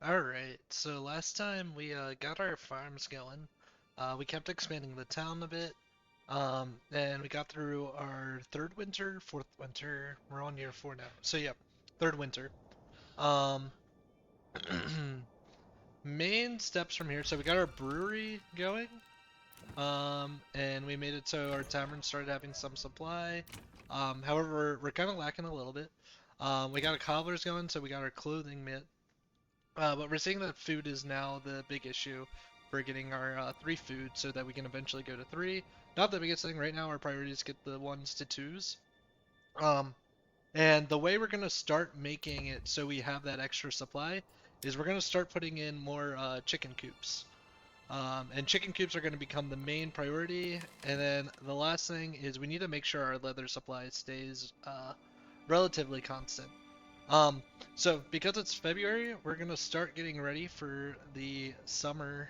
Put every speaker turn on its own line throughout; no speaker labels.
Alright, so last time we got our farms going. We kept expanding the town a bit. And we got through our third winter, fourth winter. We're on year four now. So yeah, third winter. Um, Main steps from here. So we got our brewery going. And we made it so our tavern started having some supply. However, we're kind of lacking a little bit. We got a cobbler's going, so we got our clothing mitt. But we're seeing that food is now the big issue for getting our three food so that we can eventually go to three. Not the biggest thing right now. Our priority is get the ones to twos. Um, and the way we're gonna start making it so we have that extra supply is we're gonna start putting in more chicken coops. And chicken coops are going to become the main priority. And then the last thing is we need to make sure our leather supply stays relatively constant. Um, so because it's February, we're gonna start getting ready for the summer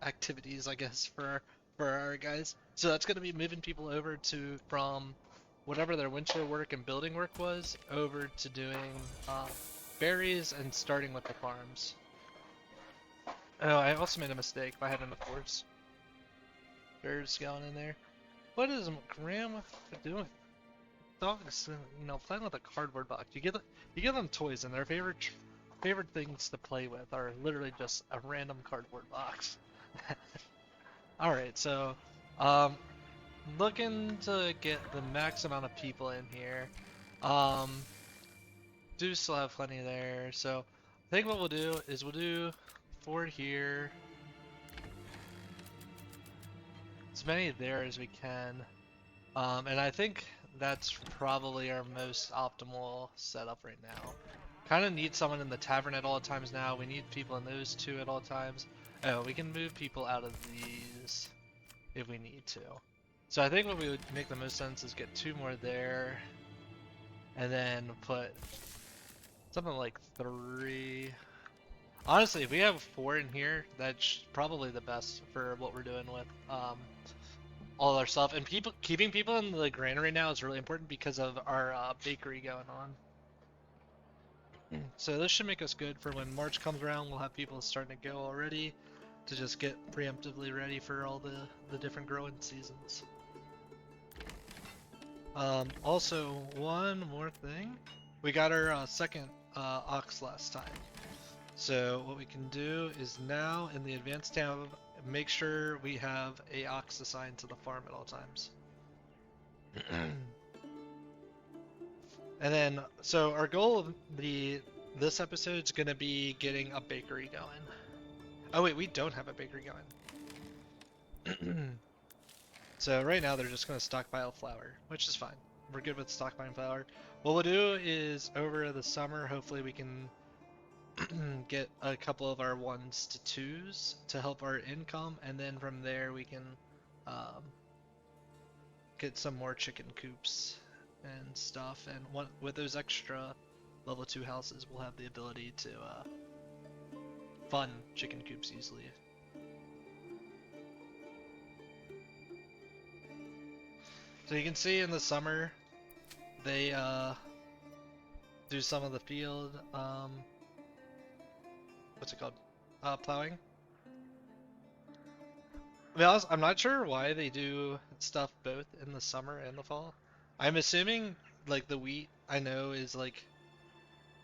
activities, I guess, for our guys. So that's gonna be moving people over to from whatever their winter work and building work was over to doing berries and starting with the farms. Oh, I also made a mistake by having the force birds going in there. What is Grandma doing? Dogs, playing with a cardboard box. You give them toys, and their favorite things to play with are literally just a random cardboard box. All right, so um, looking to get the max amount of people in here. Um, do still have plenty there, so I think what we'll do is we'll do four here, as many there as we can. And I think that's probably our most optimal setup right now. Kind of need someone in the tavern at all times now. We need people in those two at all times. Oh, we can move people out of these if we need to. So I think what we would make the most sense is get two more there, and then put something like three. Honestly, if we have four in here, that's probably the best for what we're doing with all our stuff. And keeping people in the granary now is really important because of our bakery going on. So this should make us good for when March comes around. We'll have people starting to go already to just get preemptively ready for all the different growing seasons. Also, one more thing. We got our second ox last time. So what we can do is now in the advanced tab, make sure we have a ox assigned to the farm at all times. And then, so our goal of this episode is gonna be getting a bakery going. Oh wait, we don't have a bakery going. So right now they're just gonna stockpile flour, which is fine. We're good with stockpiling flour. What we'll do is over the summer, hopefully we can get a couple of our ones to twos to help our income, and then from there we can um, get some more chicken coops and stuff. And with those extra level 2 houses, we'll have the ability to fund chicken coops easily. So you can see in the summer, they do some of the field, what's it called? Plowing. To be honest, I'm not sure why they do stuff both in the summer and the fall. I'm assuming like the wheat I know is like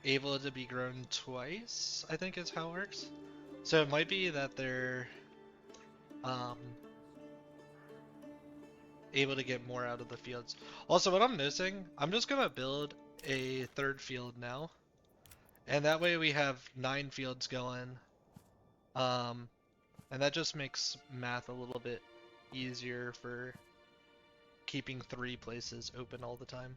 able to be grown twice, I think is how it works. So it might be that they're um, able to get more out of the fields. Also, what I'm noticing, I'm just gonna build a third field now, and that way we have 9 fields going. Um, and that just makes math a little bit easier for keeping 3 places open all the time.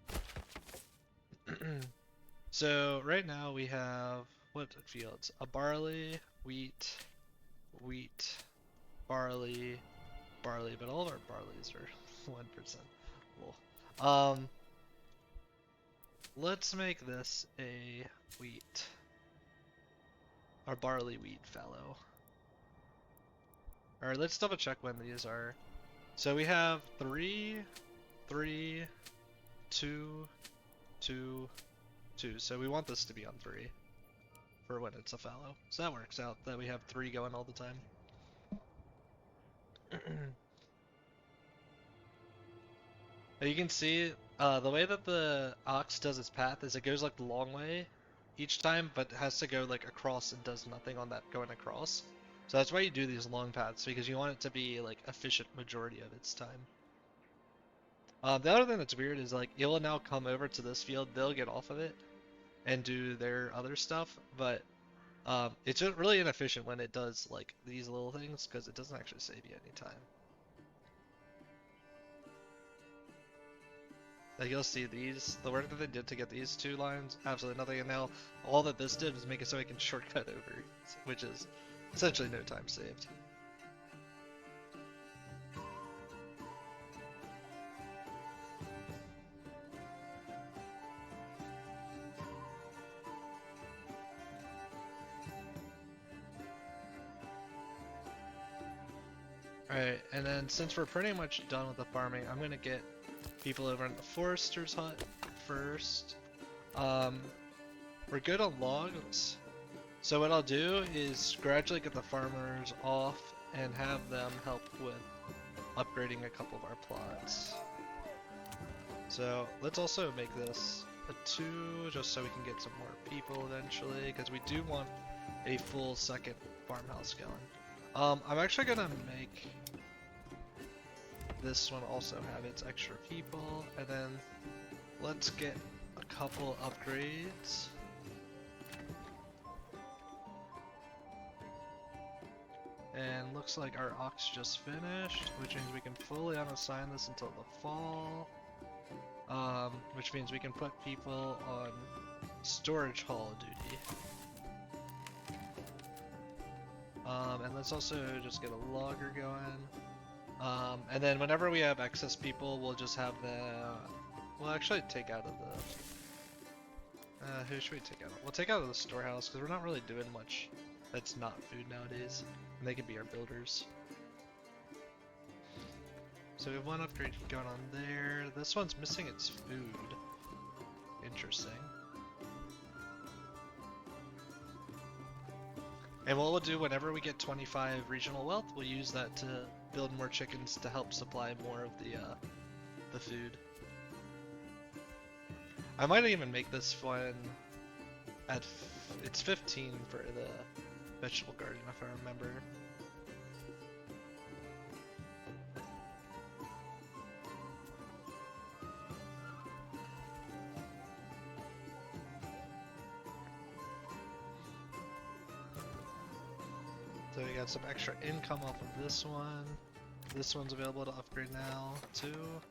So right now we have what fields? A barley, wheat, wheat, barley, barley, but all of our barleys are 1%. Cool. Let's make this a wheat. Our barley wheat fallow. Alright, let's double check when these are. So we have 3, 3, 2, 2, 2. So we want this to be on 3. for when it's a fallow. So that works out that we have 3 going all the time. But you can see the way that the ox does its path is it goes like the long way each time, but has to go like across and does nothing on that going across. So that's why you do these long paths, because you want it to be like efficient majority of its time. The other thing that's weird is like it'll now come over to this field, they'll get off of it and do their other stuff, but it's just really inefficient when it does like these little things because it doesn't actually save you any time. Like you'll see these, the work that they did to get these 2 lines, absolutely nothing, and now all that this did was make it so it can shortcut over, which is essentially no time saved. Alright, and then since we're pretty much done with the farming, I'm gonna get people over in the forester's hut first. We're good on logs, so what I'll do is gradually get the farmers off and have them help with upgrading a couple of our plots. So let's also make this a 2 just so we can get some more people eventually, because we do want a full second farmhouse going. I'm actually gonna make this one also have its extra people, and then let's get a couple upgrades. And looks like our ox just finished, which means we can fully unassign this until the fall. Which means we can put people on storage hall duty. And let's also just get a logger going. And then whenever we have excess people, we'll just have we'll actually take out of the, who should we take out of? We'll take out of the storehouse, because we're not really doing much that's not food nowadays. And they can be our builders. So we have 1 upgrade going on there. This one's missing its food. Interesting. And what we'll do whenever we get 25 regional wealth, we'll use that to build more chickens to help supply more of the food. I might even make this one at it's 15 for the vegetable garden if I remember. So we got some extra income off of this one. This one's available to upgrade now too.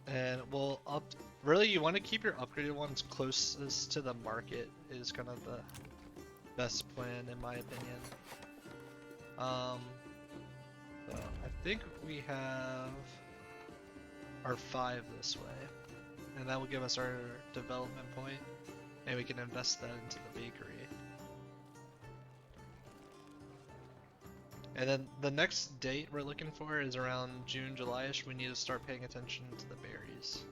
And we'll really you want to keep your upgraded ones closest to the market is kind of the best plan in my opinion. So I think we have our 5 this way. And that will give us our development point, and we can invest that into the bakery. And then the next date we're looking for is around June, July-ish. We need to start paying attention to the berries.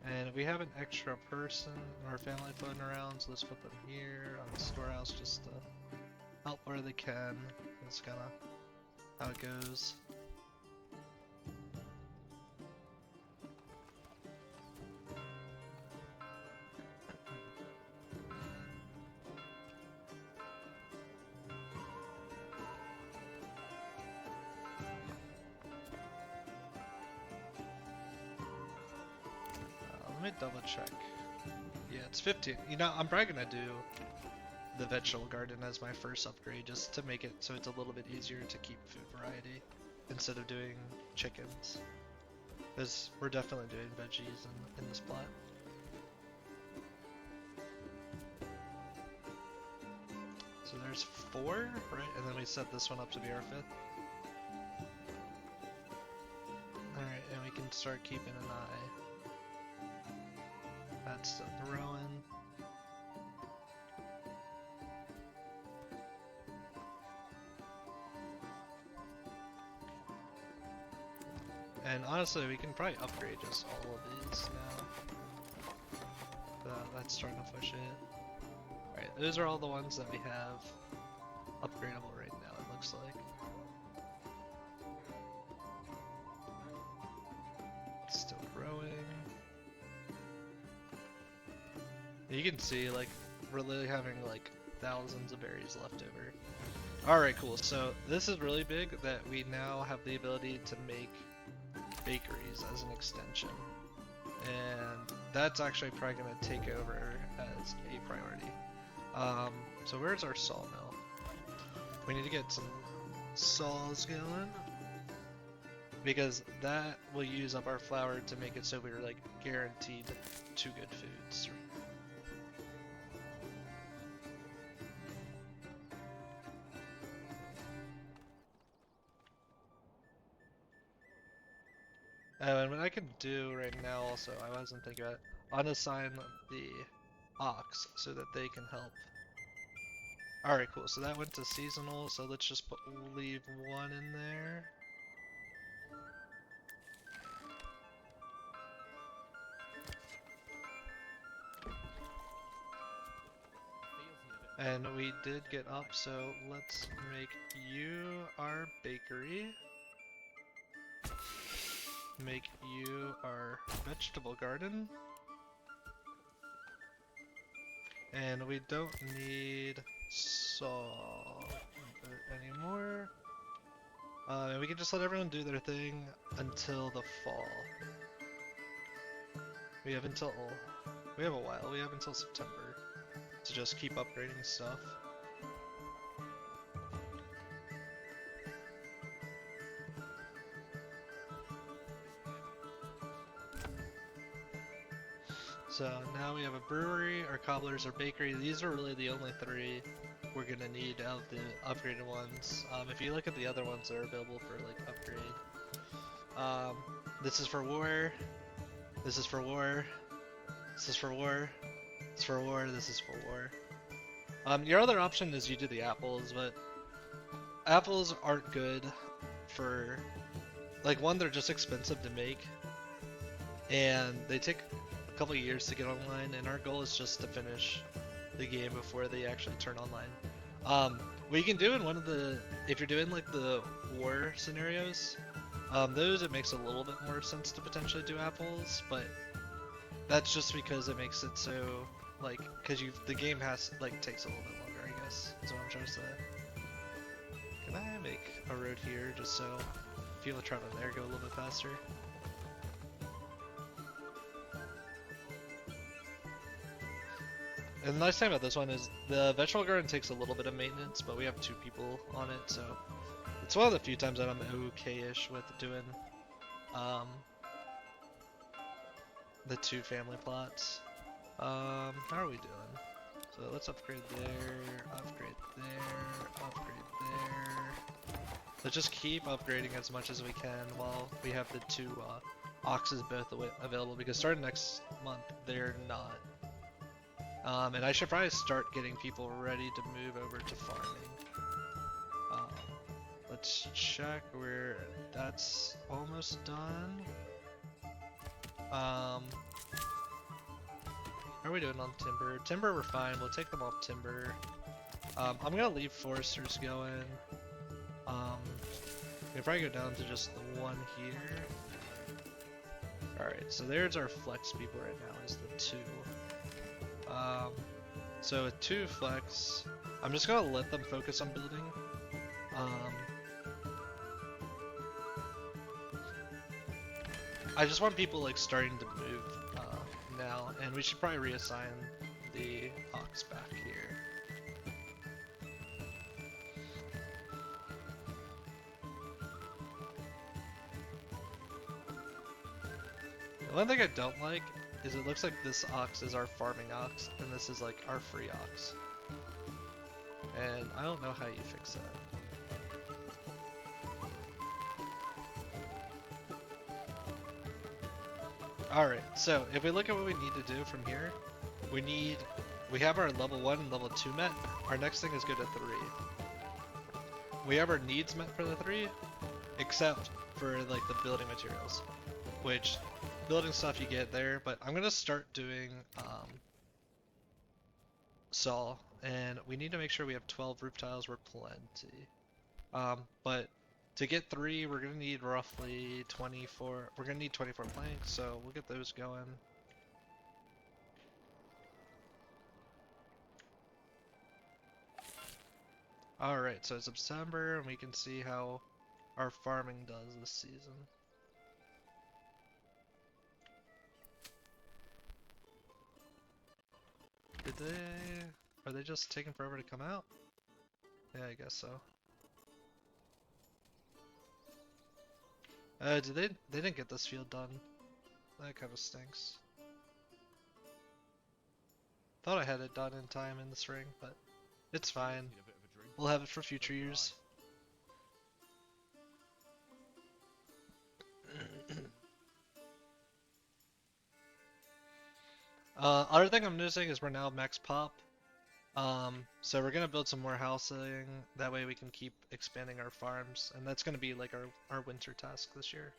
And we have an extra person in our family floating around, so let's put them here on the storehouse just to help where they can. That's kind of how it goes. Let me double check. Yeah, it's 15. You know, I'm probably gonna do the vegetable garden as my first upgrade just to make it so it's a little bit easier to keep food variety instead of doing chickens. Because we're definitely doing veggies in this plot. So there's 4, right? And then we set this one up to be our 5th. Alright, and we can start keeping an eye. That's still growing. And honestly, we can probably upgrade just all of these now. That's starting to push it. Alright, those are all the ones that we have upgradable right now, it looks like. It's still growing. You can see, like, we're literally having, like, thousands of berries left over. Alright, cool. So, this is really big that we now have the ability to make bakeries as an extension. And that's actually probably going to take over as a priority. So where's our sawmill? We need to get some saws going, because that will use up our flour to make it so we're like guaranteed 2 good foods. And what I can do right now also, I wasn't thinking about it, unassign the ox so that they can help. Alright, cool. So that went to seasonal, so let's just leave 1 in there. And we did get up, so let's make you our bakery. Make you our vegetable garden. And we don't need saw anymore. And we can just let everyone do their thing until the fall. We have a while, we have until September to just keep upgrading stuff. So now we have a brewery, our cobblers, our bakery. These are really the only 3 we're gonna need out of the upgraded ones. If you look at the other ones that are available for like upgrade, this is for war. This is for war. This is for war. This is for war. This is for war. Your other option is you do the apples, but apples aren't good for, like, one, they're just expensive to make, and they take a couple of years to get online, and our goal is just to finish the game before they actually turn online. What you can do in one of the, if you're doing like the war scenarios, those it makes a little bit more sense to potentially do apples, but that's just because it makes it so, like, because the game takes a little bit longer, I guess, is what I'm trying to say. Can I make a road here just so people traveling there go a little bit faster? And the nice thing about this one is the vegetable garden takes a little bit of maintenance, but we have 2 people on it, so it's one of the few times that I'm okay-ish with doing the 2 family plots. How are we doing? So let's upgrade there, upgrade there, upgrade there. Let's just keep upgrading as much as we can while we have the 2 oxes both available, because starting next month they're not. And I should probably start getting people ready to move over to farming. Let's check where that's almost done. How are we doing on timber? Timber, we're fine. We'll take them off timber. I'm gonna leave foresters going. We'll probably go down to just the 1 here. Alright, so there's our flex people right now, is the 2. So with 2 flex, I'm just gonna let them focus on building. I just want people like starting to move now, and we should probably reassign the ox back here. The one thing I don't like is it looks like this ox is our farming ox, and this is like our free ox. And I don't know how you fix that. Alright, so if we look at what we need to do from here, we have our level 1 and level 2 met. Our next thing is go to 3. We have our needs met for the 3, except for like the building materials, which building stuff you get there, but I'm gonna start doing saw, and we need to make sure we have 12 roof tiles. We're plenty. But to get 3, we're gonna need roughly 24. We're gonna need 24 planks, so we'll get those going. Alright, so it's September, and we can see how our farming does this season. Are they just taking forever to come out? Yeah, I guess so. They didn't get this field done. That kind of stinks. Thought I had it done in time in the spring, but it's fine. We'll have it for future years. Other thing I'm noticing is we're now max pop. So we're gonna build some more housing. That way we can keep expanding our farms, and that's gonna be like our winter task this year.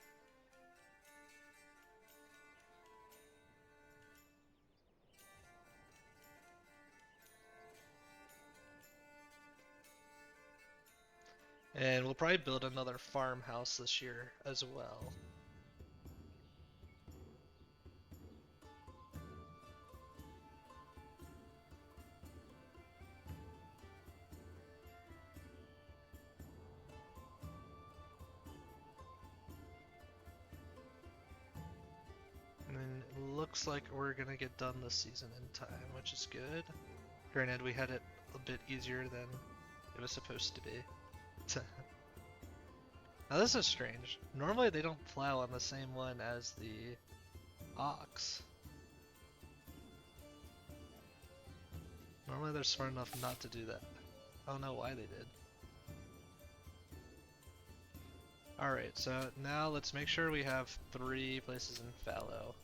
And we'll probably build another farmhouse this year as well. And it looks like we're gonna get done this season in time, which is good. Granted, we had it a bit easier than it was supposed to be. Now this is strange. Normally they don't plow on the same one as the ox. Normally they're smart enough not to do that. I don't know why they did. Alright, so now let's make sure we have 3 places in fallow.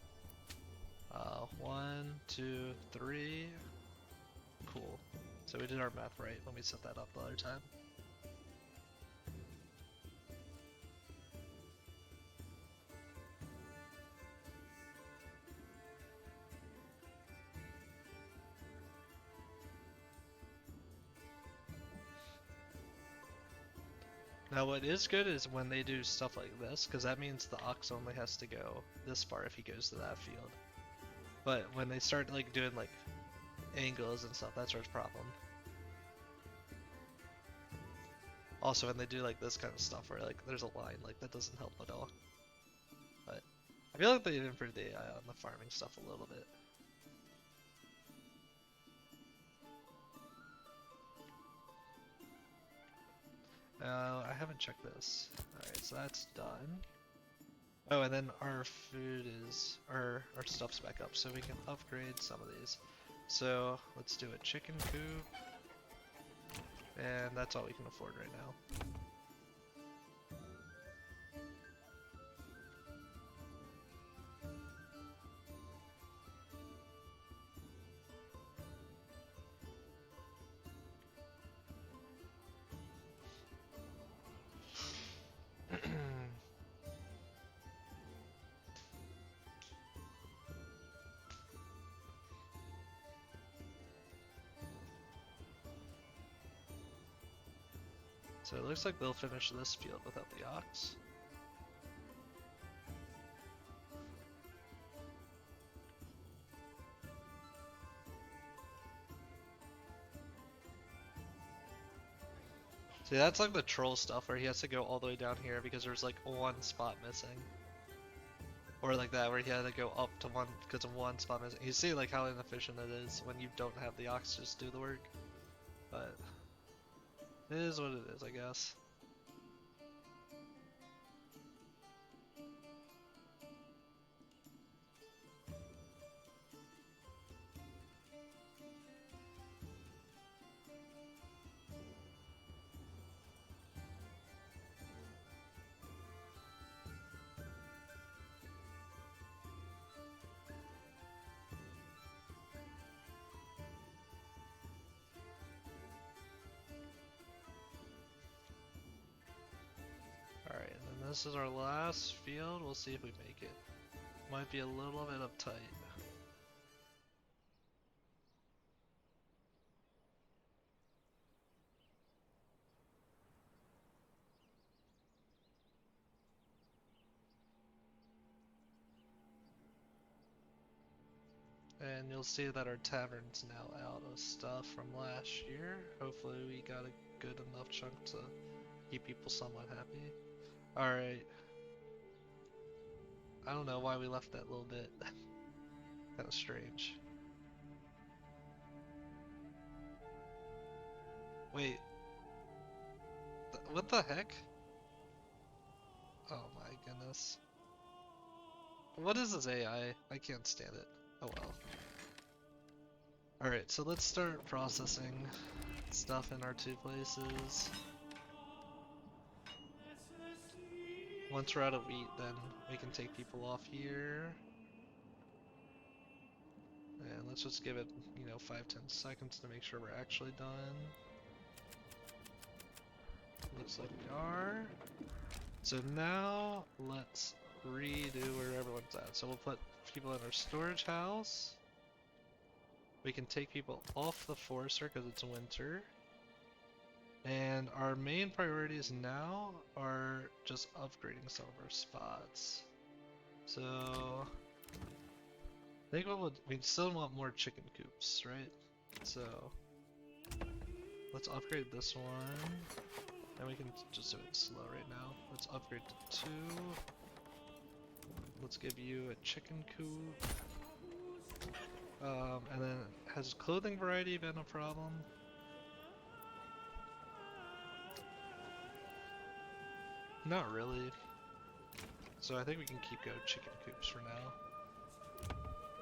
1, 2, 3. Cool. So we did our math right when we set that up the other time. Now what is good is when they do stuff like this, because that means the ox only has to go this far if he goes to that field. But when they start like doing like angles and stuff, that's where it's a problem. Also when they do like this kind of stuff where like there's a line, like that doesn't help at all. But I feel like they improved the AI on the farming stuff a little bit. I haven't checked this. Alright, so that's done. Oh, and then our food is, our stuff's back up, so we can upgrade some of these. So let's do a chicken coop, and that's all we can afford right now. So it looks like they'll finish this field without the ox. See, that's like the troll stuff where he has to go all the way down here because there's like one spot missing. Or like that where he had to go up to one because of one spot missing. You see like how inefficient it is when you don't have the ox just do the work. But it is what it is, I guess. this is our last field. We'll see if we make it. Might be a little bit uptight. And you'll see that our tavern's now out of stuff from last year. Hopefully we got a good enough chunk to keep people somewhat happy. Alright. I don't know why we left that little bit. Kinda strange. Wait. What the heck? Oh my goodness. What is this AI? I can't stand it. Oh well. Alright, so let's start processing stuff in our two places. Once we're out of wheat, then we can take people off here. And let's just give it, 5-10 seconds to make sure we're actually done. Looks like we are. So now let's redo where everyone's at. So we'll put people in our storage house. We can take people off the Forester because it's winter. And our main priorities now are just upgrading some of our spots. So I think we still want more chicken coops, right? So let's upgrade this one. And we can just do it slow right now. Let's upgrade to 2. Let's give you a chicken coop. And then has clothing variety been a problem? Not really. So I think we can keep going chicken coops for now.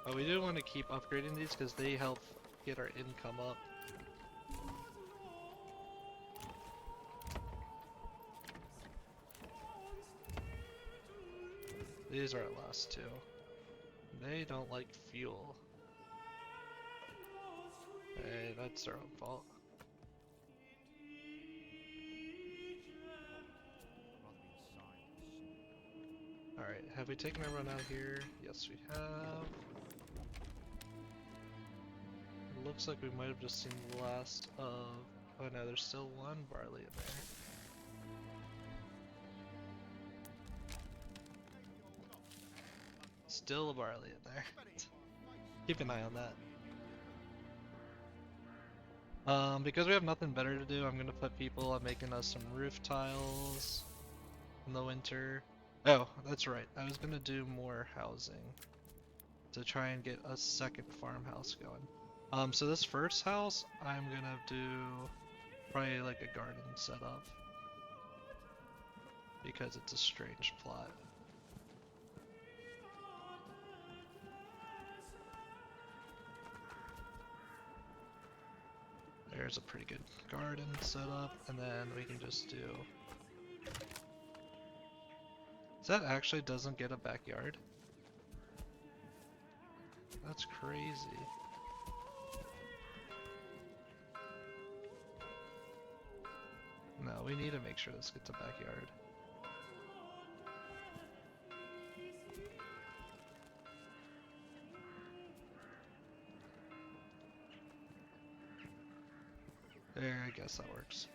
But we do want to keep upgrading these because they help get our income up. These are our last two. They don't like fuel. Hey, that's their own fault. Alright, have we taken everyone out here? Yes, we have. It looks like we might have just seen the last of... Oh no, there's still one barley in there. Still a barley in there. Keep an eye on that. Because we have nothing better to do, I'm gonna put people on making us some roof tiles in the winter. Oh, that's right. I was gonna do more housing to try and get a second farmhouse going. So this first house, I'm gonna do probably like a garden setup because it's a strange plot. There's a pretty good garden setup, and then we can just do... That actually doesn't get a backyard? That's crazy. No, we need to make sure this gets a backyard. There, I guess that works.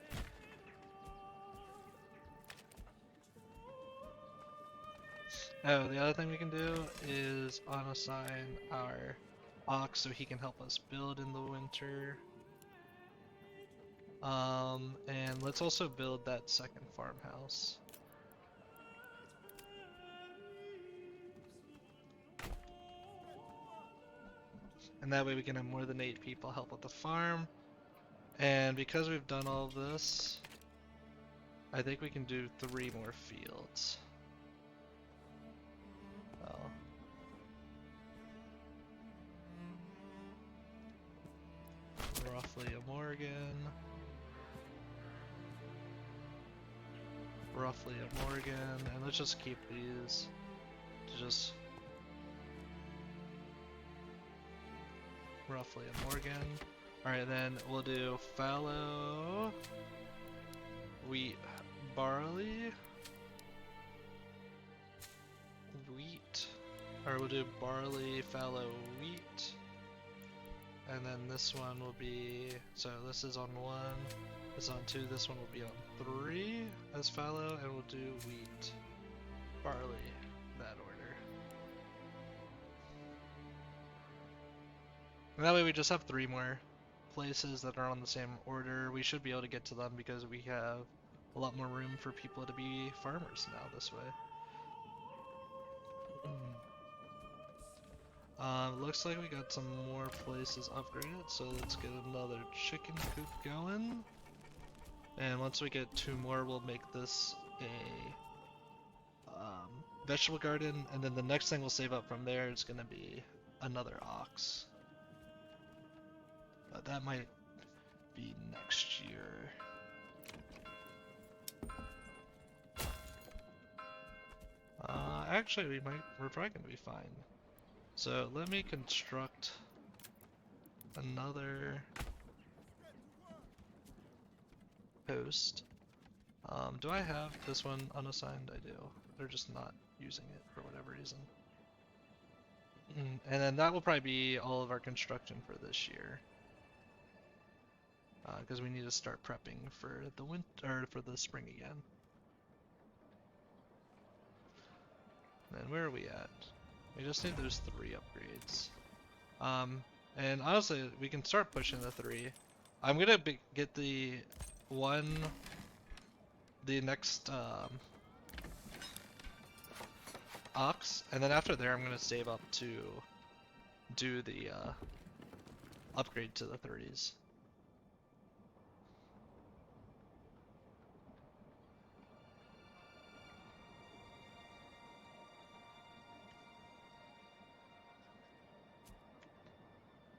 Oh, the other thing we can do is unassign our ox so he can help us build in the winter. And let's also build that second farmhouse. And that way we can have more than 8 people help with the farm. And because we've done all of this, I think we can do 3 more fields. Oh. Roughly a Morgan. Roughly a Morgan. And let's just keep these to just... Roughly a Morgan. Alright, then we'll do fallow, wheat, barley, wheat, or we'll do barley, fallow, wheat. And then this one will be, so this is on 1, this is on 2, this one will be on 3 as fallow, and we'll do wheat, barley, that order. And that way we just have 3 more places that are on the same order. We should be able to get to them because we have a lot more room for people to be farmers now this way. Looks like we got some more places upgraded, so let's get another chicken coop going. And once we get 2 more, we'll make this a vegetable garden, and then the next thing we'll save up from there is going to be another ox. But that might be next year. Actually, we're probably going to be fine. So let me construct another post. Do I have this one unassigned? I do. They're just not using it for whatever reason. And then that will probably be all of our construction for this year. Because we need to start prepping for the winter, or for the spring again. And where are we at? We just need those 3 upgrades. And honestly, we can start pushing the 3. I'm gonna get the next ox, and then after there, I'm gonna save up to do the upgrade to the 30s.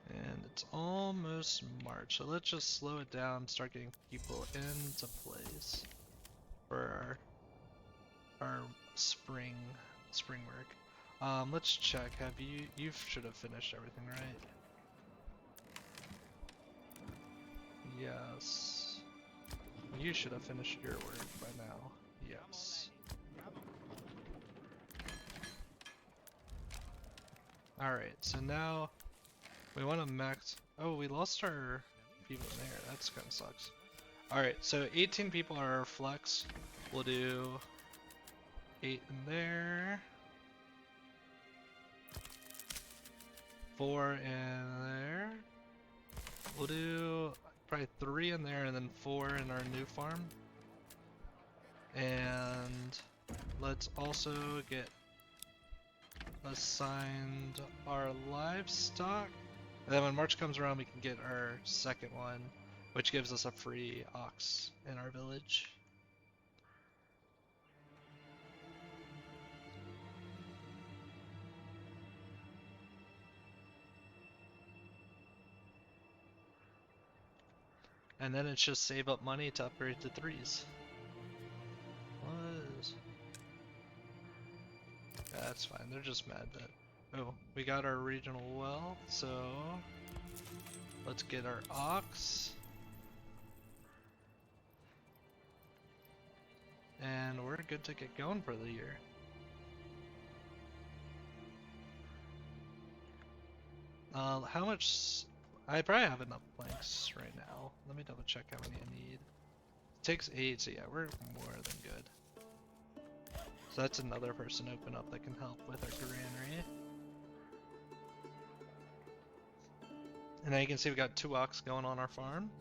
And it's almost March, so let's just slow it down, start getting people into place for our spring work. Let's check. You should have finished everything, right? Yes. You should have finished your work by now. Yes. Alright, so now we want to max. Oh, we lost our people in there. That's kind of sucks. Alright, so 18 people are our flex. We'll do 8 in there. 4 in there. We'll do probably 3 in there and then 4 in our new farm. And let's also get assigned our livestock. And then when March comes around, we can get our second one, which gives us a free ox in our village. And then it's just save up money to upgrade to 3s. That's fine, they're just mad that... Oh, we got our regional well, so... Let's get our ox. And we're good to get going for the year. How much... I probably have enough planks right now. Let me double check how many I need. It takes 8, so yeah, we're more than good. So that's another person open up that can help with our granary. And now you can see we got 2 ox going on our farm.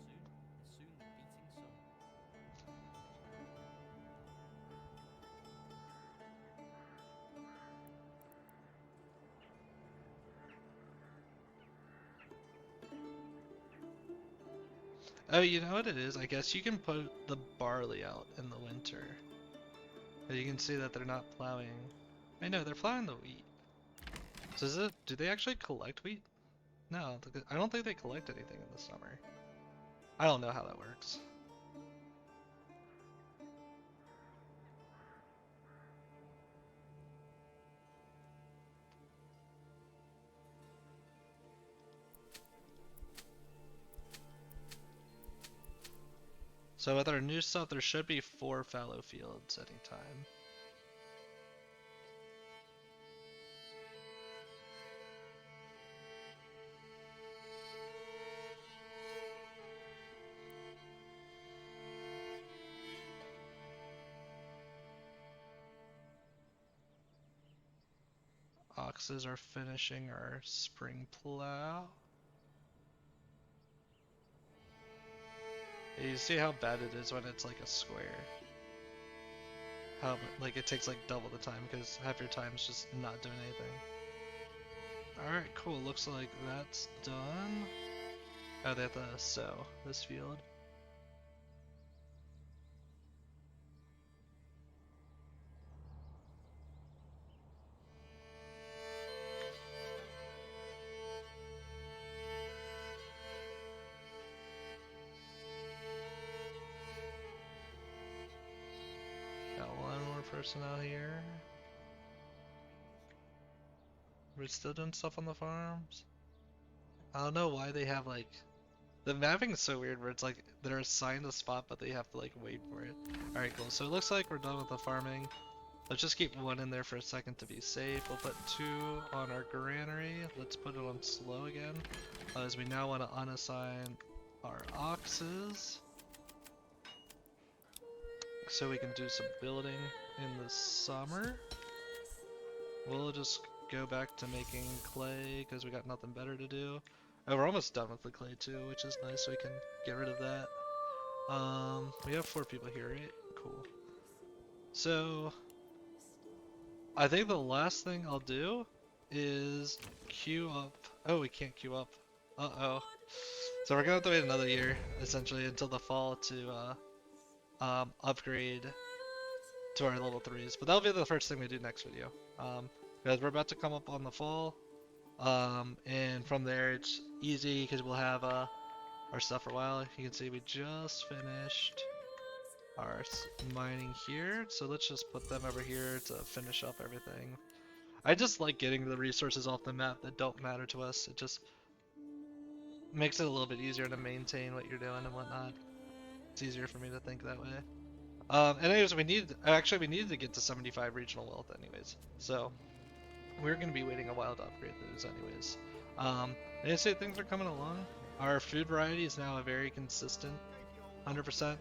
Oh, you know what it is? I guess you can put the barley out in the winter. But you can see that they're not plowing. I know, they're plowing the wheat. So is it, do they actually collect wheat? No, I don't think they collect anything in the summer. I don't know how that works. So with our new stuff, there should be 4 fallow fields anytime. oxes are finishing our spring plow. You see how bad it is when it's like a square. How like it takes like double the time because half your time's just not doing anything. Alright, cool. Looks like that's done. Oh, they have to sow this field. Got one more person out here. We're still doing stuff on the farms. I don't know why they have like the mapping is so weird where it's like they're assigned a spot but they have to like wait for it. Alright, cool. So it looks like we're done with the farming. Let's just keep one in there for a second to be safe. We'll put 2 on our granary. Let's put it on slow again, as we now want to unassign our oxes so we can do some building in the summer. We'll just go back to making clay because we got nothing better to do. Oh, we're almost done with the clay too, which is nice, so we can get rid of that. We have 4 people here, right? Cool. So I think the last thing I'll do is queue up. Oh, we can't queue up. Uh-oh. So we're gonna have to wait another year, essentially, until the fall to upgrade to our level 3s. But that'll be the first thing we do next video. Because we're about to come up on the fall. And from there it's easy because we'll have our stuff for a while. You can see we just finished our mining here, so let's just put them over here to finish up everything. I just like getting the resources off the map that don't matter to us. It just makes it a little bit easier to maintain what you're doing and whatnot. It's easier for me to think that way. Anyways, we needed to get to 75 regional wealth anyways, so we're going to be waiting a while to upgrade those anyways. And I say things are coming along. Our food variety is now a very consistent 100%.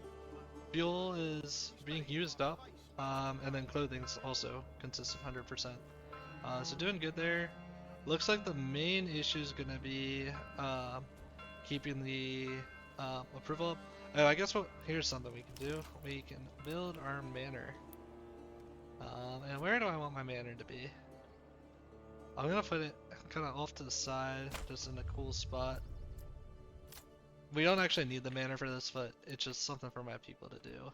Fuel is being used up, and then clothing's also consistent 100%. So doing good there. Looks like the main issue is going to be keeping the approval up. Oh, I guess here's something we can do. We can build our manor. And where do I want my manor to be? I'm gonna put it kind of off to the side, just in a cool spot. We don't actually need the manor for this, but it's just something for my people to do.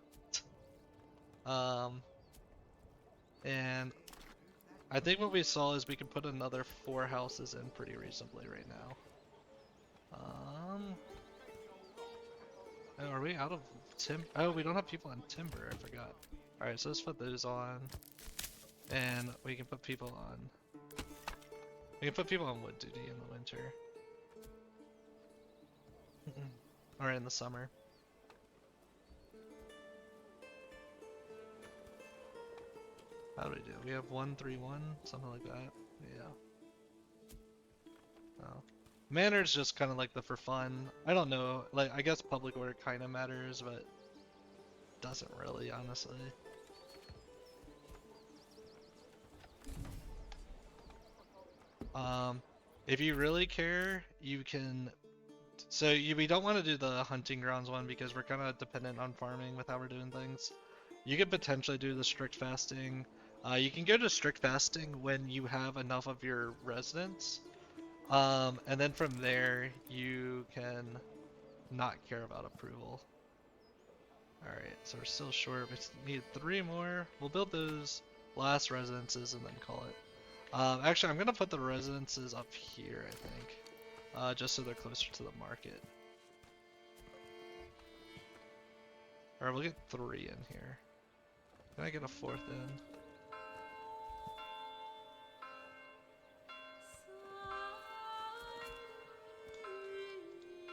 And I think what we saw is we can put another 4 houses in pretty reasonably right now. Oh, are we out of timber? Oh, we don't have people on timber, I forgot. Alright, so let's put those on. And we can put people on... We can put people on wood duty in the winter. Or in the summer. How do we do? We have 131, something like that. Yeah. Oh. Manor's just kind of like the for fun. I don't know. Like, I guess public order kind of matters, but doesn't really, honestly. If you really care, you can. So we don't want to do the hunting grounds one because we're kind of dependent on farming with how we're doing things. You could potentially do the strict fasting. You can go to strict fasting when you have enough of your residents. And then from there, you can not care about approval. Alright, so we're still short. We need 3 more. We'll build those last residences and then call it. Actually, I'm going to put the residences up here, I think. Just so they're closer to the market. Alright, we'll get 3 in here. Can I get a 4th in?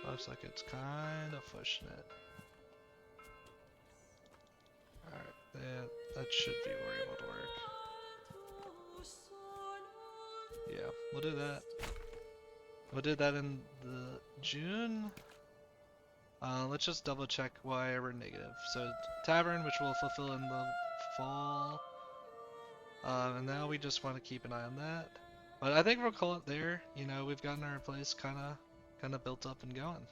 Looks like it's kind of pushing it. Alright, that should be where we're able to work. Yeah, we'll do that. We'll do that in the June. Let's just double check why we're negative. So tavern, which we'll fulfill in the fall. And now we just want to keep an eye on that. But I think we'll call it there. You know, we've gotten our place kind of built up and going.